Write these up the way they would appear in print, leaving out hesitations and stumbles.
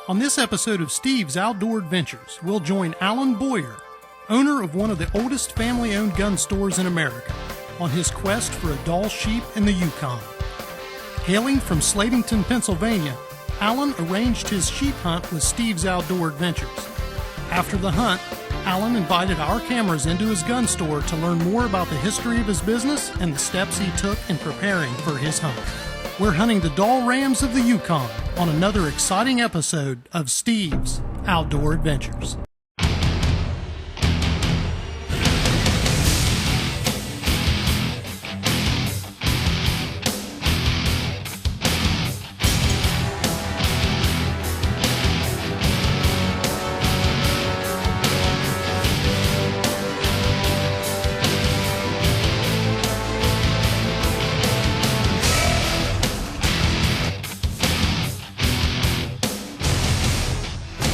On this episode of Steve's Outdoor Adventures, we'll join Alan Boyer, owner of one of the oldest family-owned gun stores in America, on his quest for a Dall sheep in the Yukon. Hailing from Slatington, Pennsylvania, Alan arranged his sheep hunt with Steve's Outdoor Adventures. After the hunt, Alan invited our cameras into his gun store to learn more about the history of his business and the steps he took in preparing for his hunt. We're hunting the Dall rams of the Yukon on another exciting episode of Steve's Outdoor Adventures.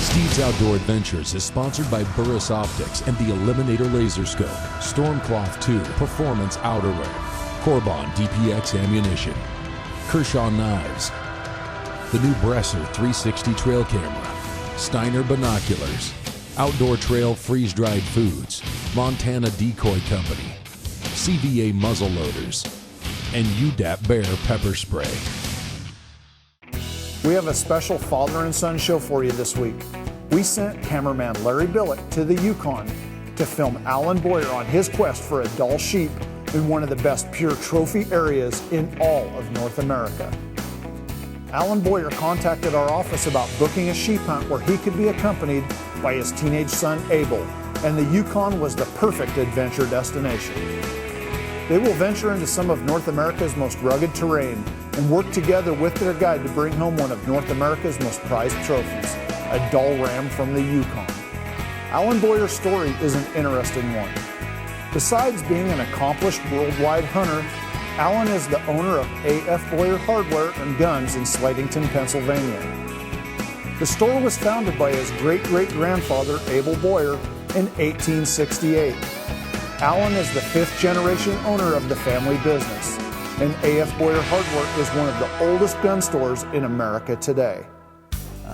Steve's Outdoor Adventures is sponsored by Burris Optics and the Eliminator Laser Scope, Stormcloth 2 Performance Outerwear, Corbon DPX Ammunition, Kershaw Knives, the new Bresser 360 Trail Camera, Steiner Binoculars, Outdoor Trail Freeze-Dried Foods, Montana Decoy Company, CVA Muzzle Loaders, and UDAP Bear Pepper Spray. We have a special father and son show for you this week. We sent cameraman Larry Billick to the Yukon to film Alan Boyer on his quest for a Dall sheep in one of the best pure trophy areas in all of North America. Alan Boyer contacted our office about booking a sheep hunt where he could be accompanied by his teenage son Abel, and the Yukon was the perfect adventure destination. They will venture into some of North America's most rugged terrain and work together with their guide to bring home one of North America's most prized trophies, a Dall ram from the Yukon. Alan Boyer's story is an interesting one. Besides being an accomplished worldwide hunter, Alan is the owner of A.F. Boyer Hardware and Guns in Slatington, Pennsylvania. The store was founded by his great-great-grandfather, Abel Boyer, in 1868. Alan is the fifth-generation owner of the family business, and A.F. Boyer Hardware is one of the oldest gun stores in America today.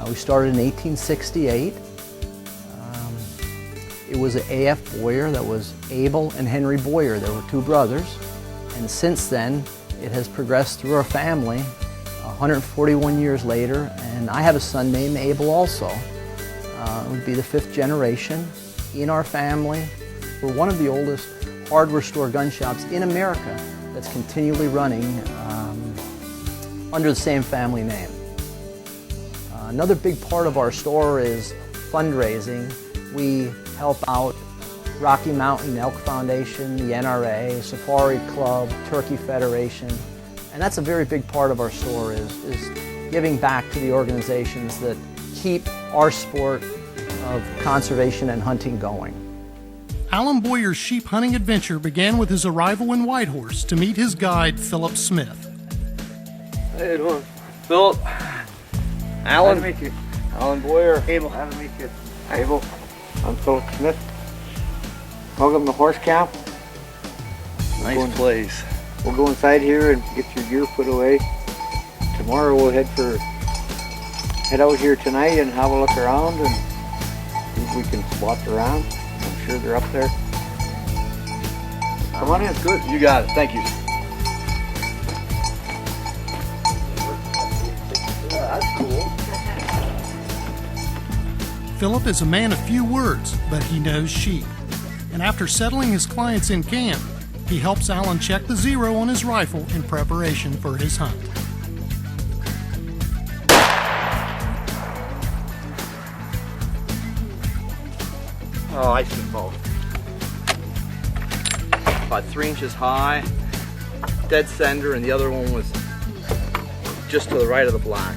We started in 1868. It was A.F. Boyer that was Abel and Henry Boyer. There were two brothers, and since then it has progressed through our family 141 years later, and I have a son named Abel also. It would be the fifth generation in our family. We're one of the oldest hardware store gun shops in America that's continually running under the same family name. Another big part of our store is fundraising. We help out Rocky Mountain Elk Foundation, the NRA, Safari Club, Turkey Federation, and that's a very big part of our store is giving back to the organizations that keep our sport of conservation and hunting going. Alan Boyer's sheep hunting adventure began with his arrival in Whitehorse to meet his guide, Philip Smith. How you doing? Philip. Alan. Nice to meet you. Alan Boyer. Abel. Nice to meet you. Abel. I'm Philip Smith. Welcome to Horse Camp. Nice place. We'll go inside here and get your gear put away. Tomorrow we'll head out here tonight and have a look around and see if we can spot around. I'm sure they're up there. Come on in. Good. You got it. Thank you. Yeah, that's cool. Philip is a man of few words, but he knows sheep. And after settling his clients in camp, he helps Alan check the zero on his rifle in preparation for his hunt. Oh, I see both. About 3 inches high, dead center, and the other one was just to the right of the black.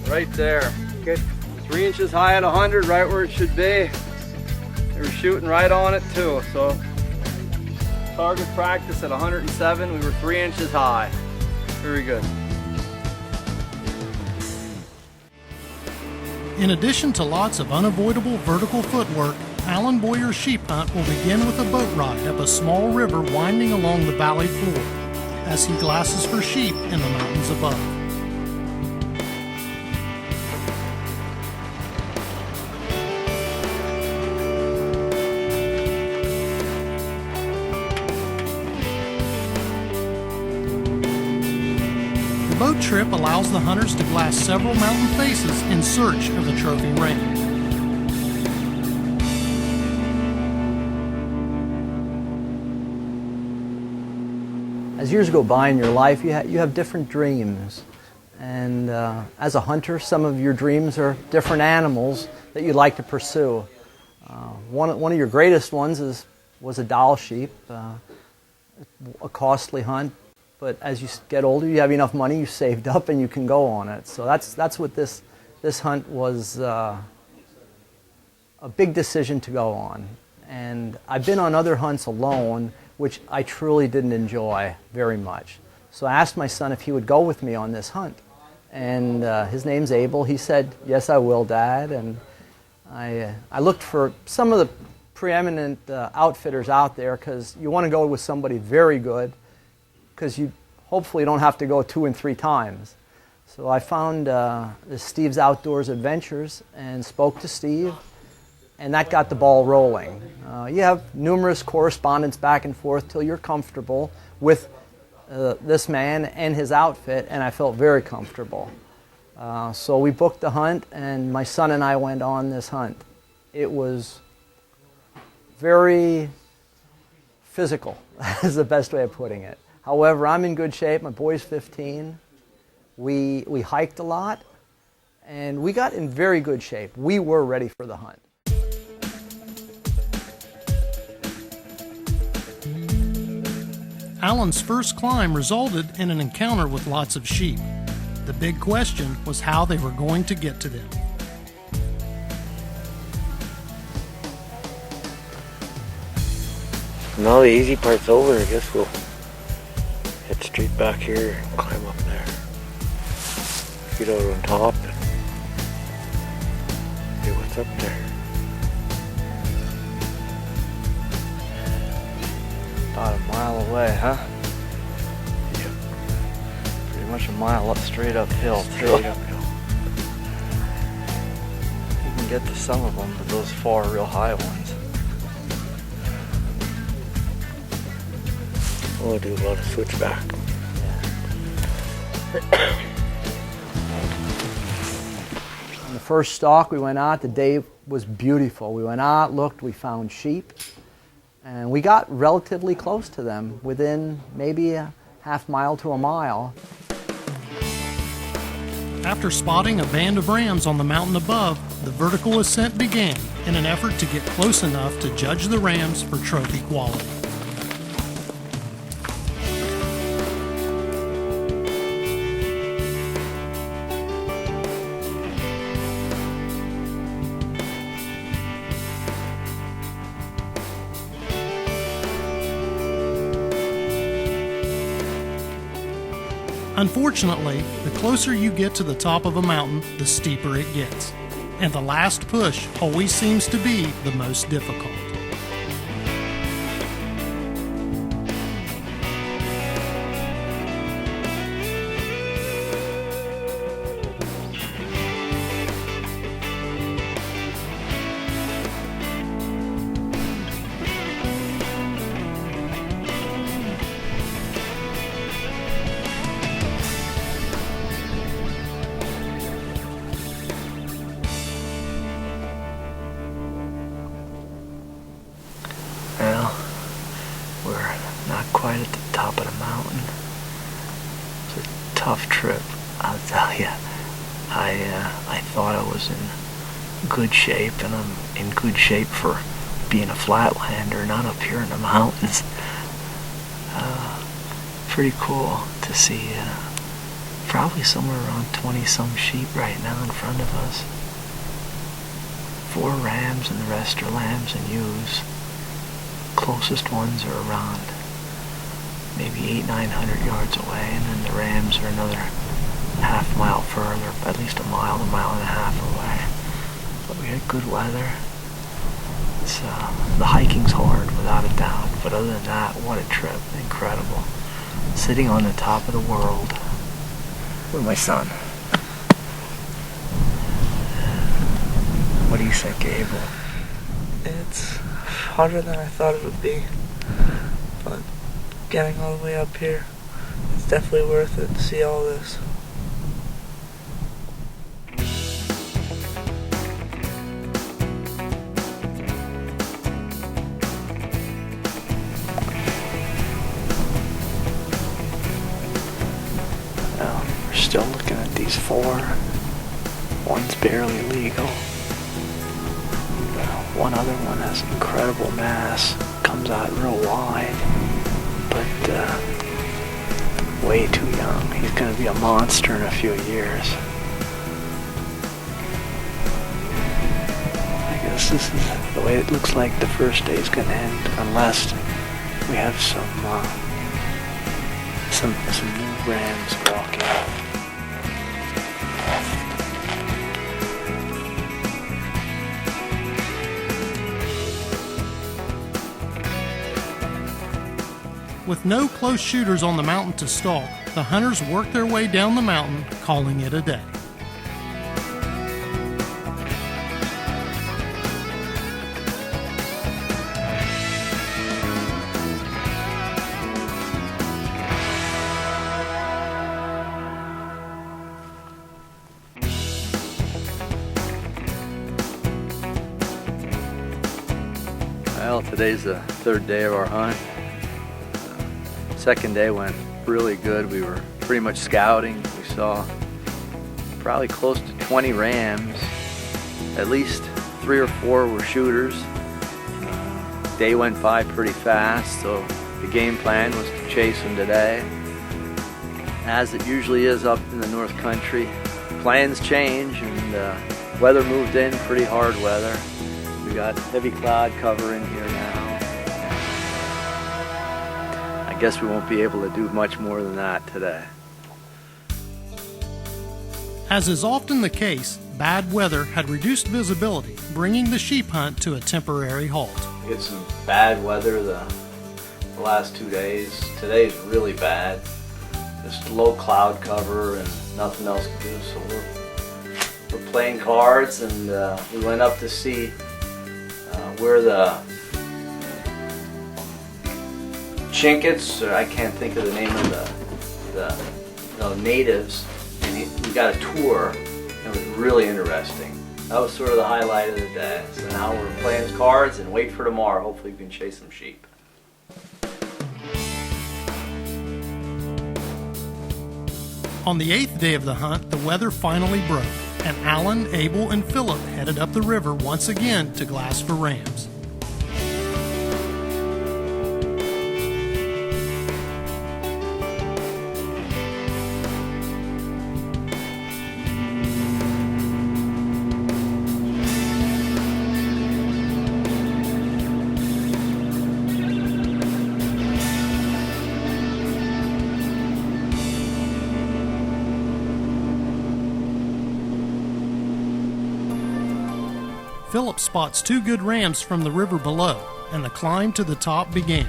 Right there. Good. 3 inches high at 100, right where it should be. They were shooting right on it too, so target practice at 107, we were 3 inches high. Very good. In addition to lots of unavoidable vertical footwork, Alan Boyer's sheep hunt will begin with a boat ride up a small river winding along the valley floor as he glasses for sheep in the mountains above. boat trip allows the hunters to glass several mountain faces in search of a trophy ram. As years go by in your life, you have different dreams. And as a hunter, some of your dreams are different animals that you'd like to pursue. One of your greatest ones was a Dall sheep, a costly hunt. But as you get older, you have enough money, you saved up, and you can go on it. So that's what this hunt was, a big decision to go on. And I've been on other hunts alone, which I truly didn't enjoy very much. So I asked my son if he would go with me on this hunt. And his name's Abel. He said, "Yes, I will, Dad." And I looked for some of the preeminent outfitters out there, because you want to go with somebody very good, because you hopefully don't have to go 2 and 3 times. So I found Steve's Outdoors Adventures and spoke to Steve, and that got the ball rolling. You have numerous correspondence back and forth till you're comfortable with this man and his outfit, and I felt very comfortable. So we booked the hunt, and my son and I went on this hunt. It was very physical, is the best way of putting it. However, I'm in good shape. My boy's 15. We hiked a lot, and we got in very good shape. We were ready for the hunt. Alan's first climb resulted in an encounter with lots of sheep. The big question was how they were going to get to them. No, the easy part's over. I guess we'll head straight back here and climb up there. Get out on top and see what's up there. About a mile away, huh? Yep. Pretty much a mile up, straight uphill, too. Straight uphill. You can get to some of them, but those 4 real high ones. We'll do a lot of switchback. On the first stalk we went out, the day was beautiful. We went out, looked, we found sheep, and we got relatively close to them, within maybe a half mile to a mile. After spotting a band of rams on the mountain above, the vertical ascent began in an effort to get close enough to judge the rams for trophy quality. Unfortunately, the closer you get to the top of a mountain, the steeper it gets. And the last push always seems to be the most difficult. Well, we're not quite at the top of the mountain. It's a tough trip, I'll tell you. I thought I was in good shape, and I'm in good shape for being a flatlander, not up here in the mountains. Pretty cool to see probably somewhere around 20-some sheep right now in front of us. 4 rams and the rest are lambs and ewes. Closest ones are around maybe 800-900 yards away, and then the rams are another half mile further, at least a mile and a half away. But we had good weather. The hiking's hard, without a doubt, but other than that, what a trip. Incredible. Sitting on the top of the world with my son. What do you think, Abel? It's harder than I thought it would be, but getting all the way up here, it's definitely worth it to see all this. These 4. One's barely legal. One other one has incredible mass, comes out real wide, but way too young. He's going to be a monster in a few years. I guess this is the way it looks like the first day is going to end, unless we have some new rams walking out. With no close shooters on the mountain to stalk, the hunters work their way down the mountain, calling it a day. Well, today's the 3rd day of our hunt. Second day went really good. We were pretty much scouting. We saw probably close to 20 rams. At least 3 or 4 were shooters. Day went by pretty fast, so the game plan was to chase them today. As it usually is up in the North Country, plans change and weather moved in, pretty hard weather. We got heavy cloud cover in here now. I guess we won't be able to do much more than that today. As is often the case, bad weather had reduced visibility, bringing the sheep hunt to a temporary halt. We had some bad weather the last 2 days. Today's really bad. Just low cloud cover and nothing else to do, so we're playing cards, and we went up to see where the Chinkets, or I can't think of the name of the natives, and we got a tour. It was really interesting. That was sort of the highlight of the day. So now we're playing cards and wait for tomorrow. Hopefully we can chase some sheep. On the 8th day of the hunt, the weather finally broke, and Alan, Abel, and Philip headed up the river once again to glass for rams. Philip spots 2 good rams from the river below, and the climb to the top began.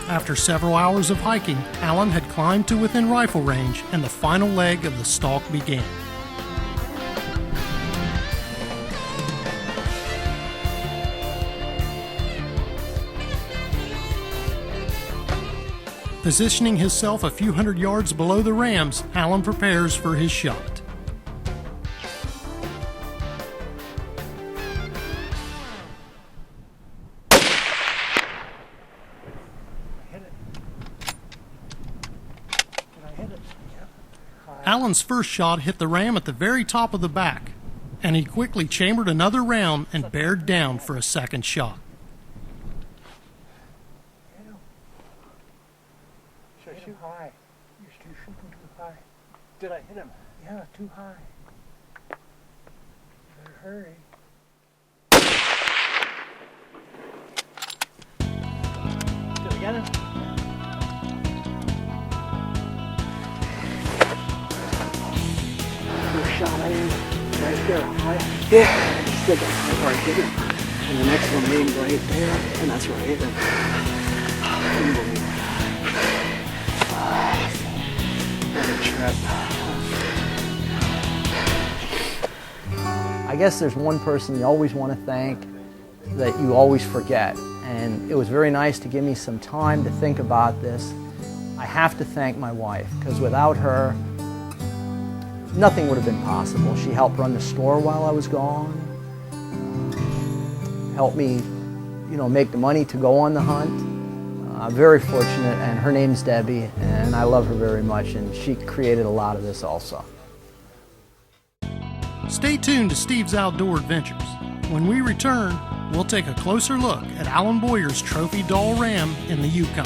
After several hours of hiking, Alan had climbed to within rifle range, and the final leg of the stalk began. Positioning himself a few hundred yards below the rams, Alan prepares for his shot. Alan's first shot hit the ram at the very top of the back, and he quickly chambered another round and bared down for a second shot. You're too high. You're shooting too high. Did I hit him? Yeah, too high. Better hurry. Did I get him? Shot I am right there, high. Yeah. Good, that's where I hit him. And the next one aimed right there, and that's where I hit him. Unbelievable. What a trip. I guess there's one person you always want to thank that you always forget. And it was very nice to give me some time to think about this. I have to thank my wife, because without her, nothing would have been possible. She helped run the store while I was gone, helped me, make the money to go on the hunt. Very fortunate, and her name's Debbie, and I love her very much, and she created a lot of this also. Stay tuned to Steve's Outdoor Adventures. When we return, we'll take a closer look at Alan Boyer's trophy Dall ram in the Yukon.